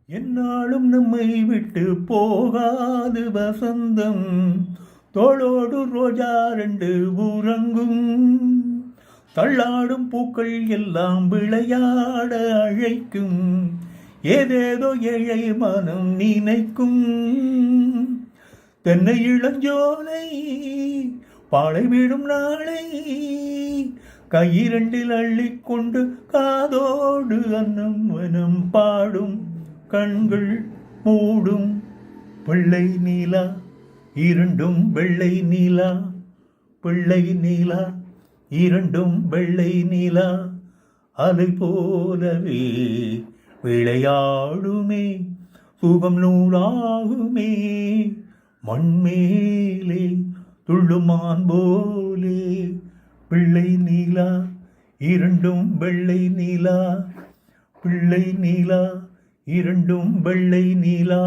என்னாலும் நம்மை விட்டு போகாது வசந்தம், தோளோடு ரோஜா ரெண்டு உறங்கும், தள்ளாடும் பூக்கள் எல்லாம் விளையாட அழைக்கும், ஏதேதோ ஏழை மனம் நினைக்கும். தென்னை இளஞ்சோலை பாலை விடும் நாளை, கையிரண்டில் அள்ளிக்கொண்டு காதோடு அன்னம் வனம் பாடும், கண்கள் மூடும். பிள்ளை நீலா இரண்டும் வெள்ளை நீலா, பிள்ளை நீலா இரண்டும் வெள்ளை நீலா, அலை போலவே விளையாடுமே, சுகம் நூலாகுமே, மண்மேலே துள்ளுமான் போலே. பிள்ளை நீலா இரண்டும் வெள்ளை நீலா, பிள்ளை நீலா இரண்டும் வெள்ளை நீலா.